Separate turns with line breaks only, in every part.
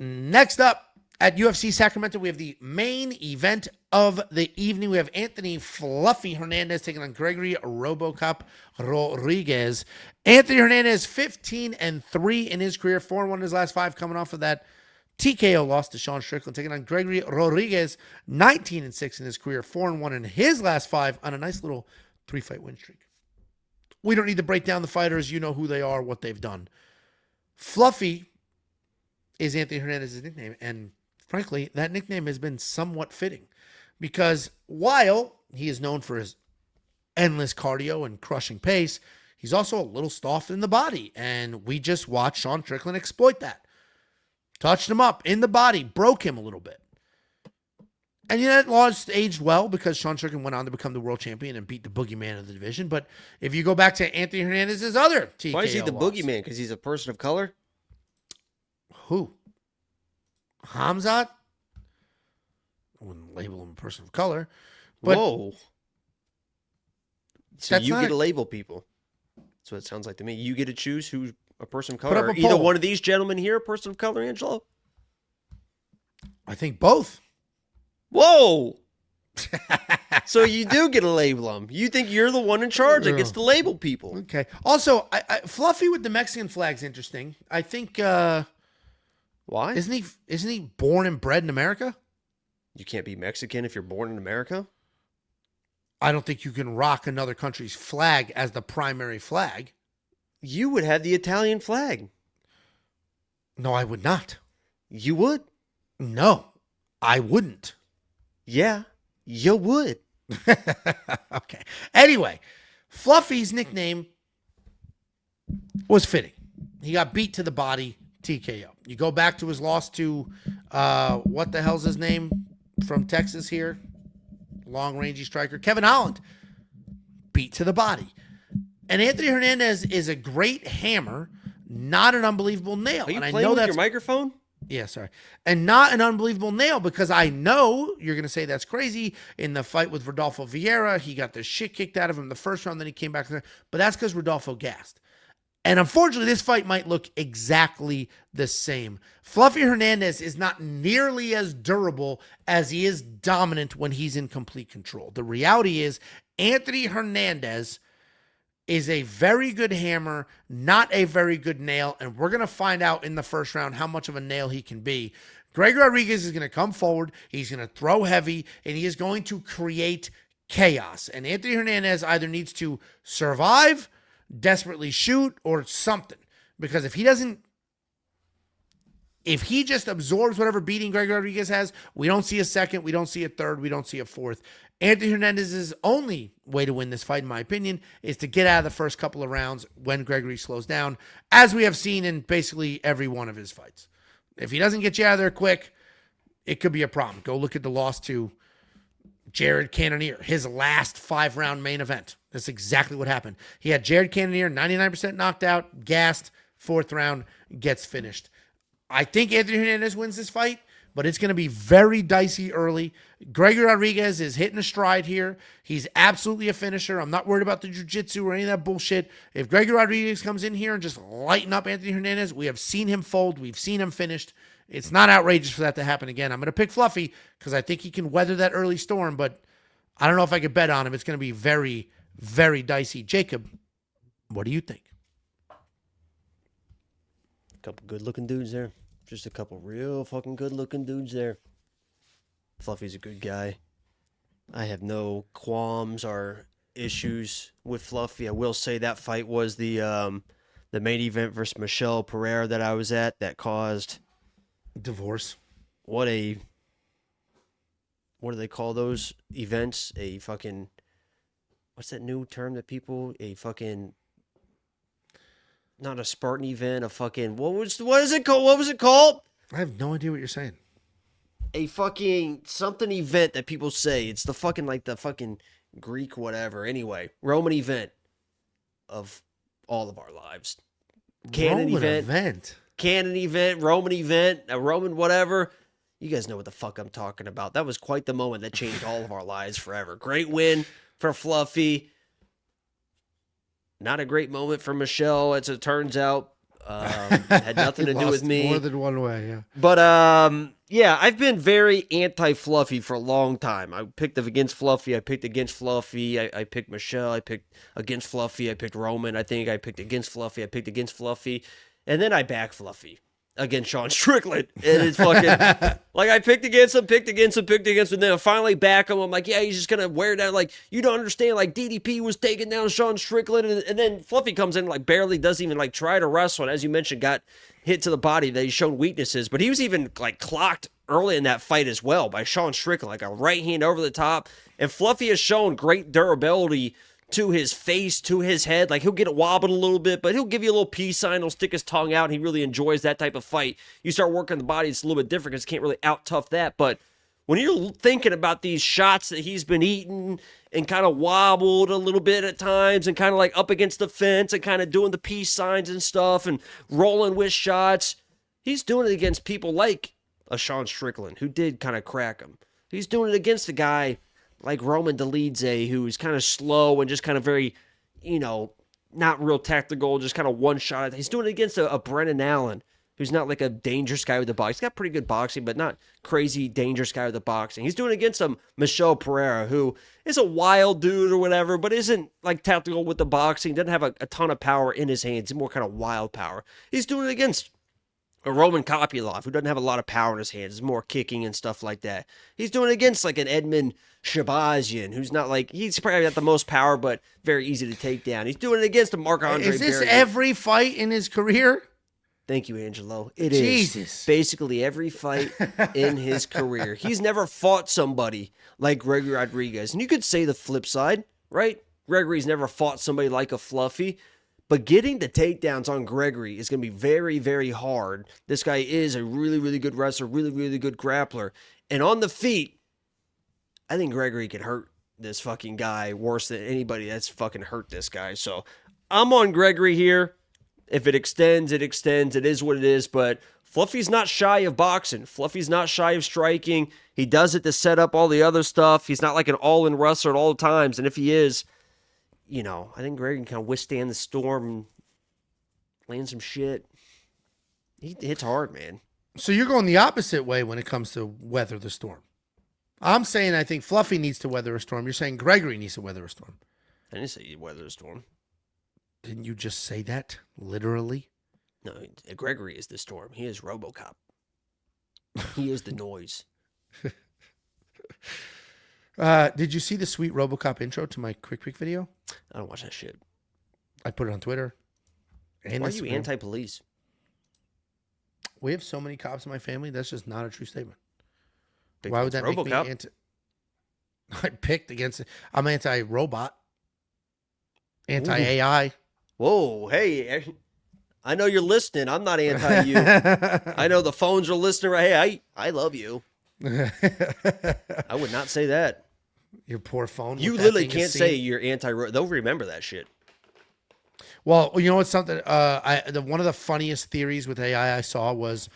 Next up at UFC Sacramento, we have the main event of the evening. We have Anthony Fluffy Hernandez taking on Gregory RoboCop Rodrigues. Anthony Hernandez, 15-3 in his career, 4-1 in his last 5, coming off of that TKO loss to Sean Strickland, taking on Gregory Rodrigues, 19-6 in his career, 4-1 in his last 5 on a nice little 3-fight win streak. We don't need to break down the fighters. You know who they are, what they've done. Fluffy is Anthony Hernandez's nickname, and frankly, that nickname has been somewhat fitting because while he is known for his endless cardio and crushing pace, he's also a little soft in the body, and we just watched Sean Strickland exploit that. Touched him up in the body, broke him a little bit. And that loss aged well because Sean Strickland went on to become the world champion and beat the boogeyman of the division. But if you go back to Anthony Hernandez's other TKO
Why is he the
loss,
boogeyman? Because he's a person of color?
Who? Hamzat? I wouldn't label him a person of color. But
whoa. So you get to label people. That's what it sounds like to me. You get to choose who's a person of color. Or either one of these gentlemen here, a person of color, Angelo?
I think both.
Whoa. So you do get to label them. You think you're the one in charge that gets to label people.
Okay. Also, Fluffy with the Mexican flag's interesting. I think
why?
Isn't he born and bred in America?
You can't be Mexican if you're born in America?
I don't think you can rock another country's flag as the primary flag.
You would have the Italian flag.
No, I would not.
You would?
No, I wouldn't.
Yeah, you would.
Okay. Anyway, Fluffy's nickname was fitting. He got beat to the body, TKO. You go back to his loss to, what the hell's his name from Texas here? Long-rangey striker, Kevin Holland. Beat to the body. And Anthony Hernandez is a great hammer, not an unbelievable nail.
Are you
and
playing
I know
with
that's
your microphone?
Yeah, sorry. And not an unbelievable nail because I know you're going to say that's crazy. In the fight with Rodolfo Vieira, he got the shit kicked out of him the first round, then he came back. But that's because Rodolfo gassed. And unfortunately, this fight might look exactly the same. Fluffy Hernandez is not nearly as durable as he is dominant when he's in complete control. The reality is Anthony Hernandez is a very good hammer, not a very good nail, and we're going to find out in the first round how much of a nail he can be. Gregory Rodrigues is going to come forward, he's going to throw heavy, and he is going to create chaos. And Anthony Hernandez either needs to survive, desperately shoot, or something. Because if he just absorbs whatever beating Gregory Rodrigues has, we don't see a second, we don't see a third, we don't see a fourth. Anthony Hernandez's only way to win this fight, in my opinion, is to get out of the first couple of rounds when Gregory slows down, as we have seen in basically every one of his fights. If he doesn't get you out of there quick, it could be a problem. Go look at the loss to Jared Cannonier, his last 5-round main event. That's exactly what happened. He had Jared Cannonier, 99% knocked out, gassed, 4th round, gets finished. I think Anthony Hernandez wins this fight, but it's going to be very dicey early. Gregory Rodrigues is hitting a stride here. He's absolutely a finisher. I'm not worried about the jiu-jitsu or any of that bullshit. If Gregory Rodrigues comes in here and just lighten up Anthony Hernandez, we have seen him fold. We've seen him finished. It's not outrageous for that to happen again. I'm going to pick Fluffy because I think he can weather that early storm, but I don't know if I could bet on him. It's going to be very, very dicey. Jacob, what do you think?
A couple good-looking dudes there. Just a couple real fucking good-looking dudes there. Fluffy's a good guy. I have no qualms or issues with Fluffy. I will say that fight was the main event versus Michelle Pereira that I was at that caused
divorce.
What do they call those events? A fucking, what's that new term that people, a fucking, not a Spartan event, a fucking, what is it called? What was it called?
I have no idea what you're saying.
A fucking something event that people say. It's the fucking, like the fucking Greek whatever. Anyway, Roman event of all of our lives. Canon event. Canon event, Roman event, a Roman whatever. You guys know what the fuck I'm talking about. That was quite the moment that changed all of our lives forever. Great win for Fluffy. Not a great moment for Michelle, as it turns out. Had nothing to do with
Lost
me.
more than one way, yeah.
But yeah, I've been very anti-Fluffy for a long time. I picked against Fluffy. I picked against Fluffy. I picked Michelle. I picked against Fluffy. I picked Roman. I think I picked against Fluffy. I picked against Fluffy, and then I back Fluffy against Sean Strickland. And it's fucking like I picked against him, and then I finally back him. I'm like, yeah, he's just gonna wear down. Like, you don't understand. Like, DDP was taking down Sean Strickland, and then Fluffy comes in, like, barely doesn't even like try to wrestle, and as you mentioned, got hit to the body that he's shown weaknesses, but he was even like clocked early in that fight as well by Sean Strickland, like a right hand over the top. And Fluffy has shown great durability to his face, to his head. Like, he'll get it wobbled a little bit, but he'll give you a little peace sign. He'll stick his tongue out, and he really enjoys that type of fight. You start working the body, it's a little bit different because he can't really out tough that. But when you're thinking about these shots that he's been eating and kind of wobbled a little bit at times and kind of like up against the fence and kind of doing the peace signs and stuff and rolling with shots, he's doing it against people like a Sean Strickland, who did kind of crack him. He's doing it against a guy like Roman Dolidze, who's kind of slow and just kind of very, not real tactical, just kind of one shot. He's doing it against a Brennan Allen, who's not like a dangerous guy with the box. He's got pretty good boxing, but not crazy dangerous guy with the boxing. He's doing it against Michelle Pereira, who is a wild dude or whatever, but isn't like tactical with the boxing, doesn't have a ton of power in his hands, more kind of wild power. He's doing it against a Roman Kopylov, who doesn't have a lot of power in his hands. It's more kicking and stuff like that. He's doing it against like an Edmund Shabazian, who's not like, he's probably got the most power, but very easy to take down. He's doing it against a Marc-Andre
Is this
Barrier.
every fight in his career?
Thank you, Angelo. It
Jesus.
is basically every fight in his career. He's never fought somebody like Gregory Rodrigues. And you could say the flip side, right? Gregory's never fought somebody like a Fluffy. But getting the takedowns on Gregory is going to be very, very hard. This guy is a really, really good wrestler, really, really good grappler. And on the feet, I think Gregory could hurt this fucking guy worse than anybody that's fucking hurt this guy. So I'm on Gregory here. If it extends, it extends. It is what it is. But Fluffy's not shy of boxing. Fluffy's not shy of striking. He does it to set up all the other stuff. He's not like an all-in wrestler at all times. And if he is, I think Greg can kind of withstand the storm and land some shit. He hits hard, man.
So you're going the opposite way when it comes to weather the storm. I'm saying I think Fluffy needs to weather a storm. You're saying Gregory needs to weather a storm.
I didn't say he'd weather the storm.
Didn't you just say that? Literally?
No, Gregory is the storm. He is RoboCop. He is the noise.
Did you see the sweet RoboCop intro to my quick video?
I don't watch that shit.
I put it on Twitter. And
Why are you
Instagram.
anti-police?
We have so many cops in my family. That's just not a true statement.
Big
Why would that
RoboCop?
make me anti? I picked against it. I'm anti-robot, anti-AI.
Whoa, hey, I know you're listening. I'm not anti you. I know the phones are listening. Right? Hey, I love you. I would not say that.
Your poor phone.
You
with that
literally
thing
can't
is
say
seen.
you're anti. They'll remember that shit.
Well, you know what's something? One of the funniest theories with AI I saw was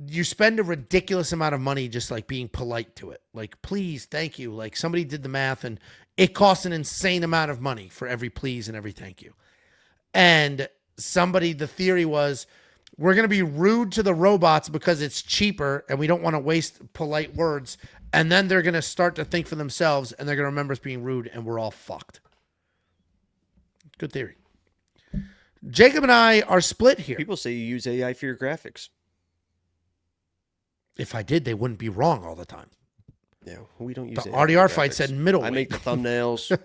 you spend a ridiculous amount of money just like being polite to it, like please, thank you. Like somebody did the math and it costs an insane amount of money for every please and every thank you. And the theory was, we're going to be rude to the robots because it's cheaper and we don't want to waste polite words. And then they're going to start to think for themselves and they're going to remember us being rude and we're all fucked. Good theory. Jacob and I are split here.
People say you use AI for your graphics.
If I did, they wouldn't be wrong all the time.
Yeah, we don't use
The
AI for
RDR fight
graphics.
said middleweight.
I make the thumbnails.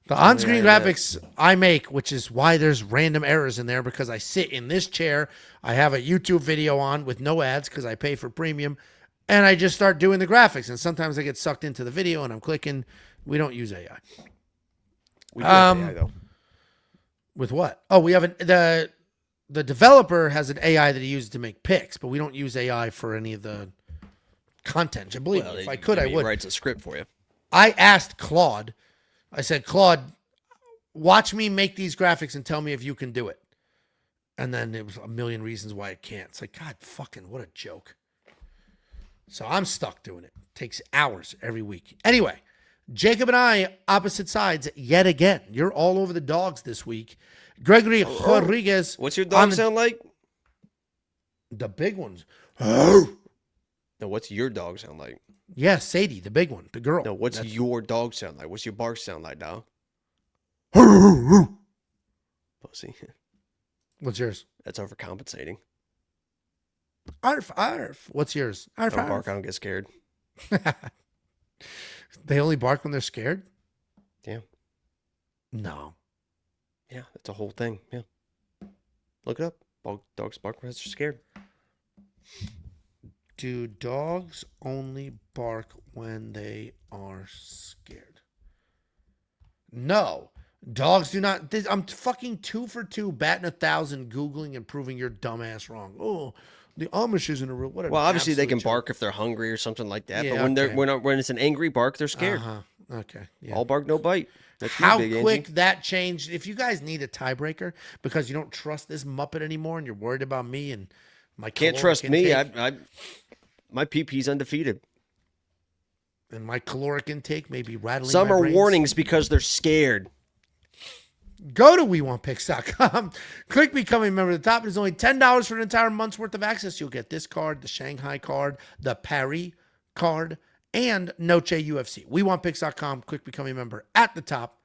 The on-screen
Yeah.
graphics I make, which is why there's random errors in there, because I sit in this chair, I have a YouTube video on with no ads because I pay for premium, and I just start doing the graphics. And sometimes I get sucked into the video and I'm clicking. We don't use AI.
We do have AI though.
With what? Oh, we have the developer has an AI that he uses to make picks, but we don't use AI for any of the content. Believe me, if I could, I would.
He writes a script for you.
I asked Claude, I said, Claude, watch me make these graphics and tell me if you can do it. And then it was a million reasons why it can't. It's like, God, fucking, what a joke. So I'm stuck doing it. Takes hours every week. Anyway, Jacob and I, opposite sides yet again. You're all over the dogs this week. Gregory Rodrigues.
What's your dog sound like?
The big ones.
No, what's your dog sound like?
Yeah, Sadie, the big one, the girl.
No, what's your dog sound like? What's your bark sound like, dog? Pussy.
What's yours?
That's overcompensating.
Arf, arf. What's yours? Arf,
I don't
arf.
bark, I don't get scared.
They only bark when they're scared?
Yeah.
No.
Yeah, that's a whole thing. Yeah. Look it up. Dogs bark when they're scared.
Do dogs only bark when they are scared? No. Dogs do not. I'm fucking 2 for 2, batting 1,000, Googling and proving your dumbass wrong. Oh, the Amish isn't a real. What?
Well, obviously they can bark if they're hungry or something like that.
Yeah,
but when
okay.
when it's an angry bark, they're scared.
Okay. Yeah.
All bark, no bite. That's
How
me, Big
quick
Angie.
that changed. If you guys need a tiebreaker because you don't trust this Muppet anymore and you're worried about me and my
Can't
caloric
trust me.
intake,
My PP's undefeated.
and my caloric intake may be rattling.
Some
my
are
brains.
warnings because they're scared.
Go to WeWantPicks.com. Click Becoming a Member at the top. It's only $10 for an entire month's worth of access. You'll get this card, the Shanghai card, the Paris card, and Noche UFC. WeWantPicks.com. Click Becoming a Member at the top.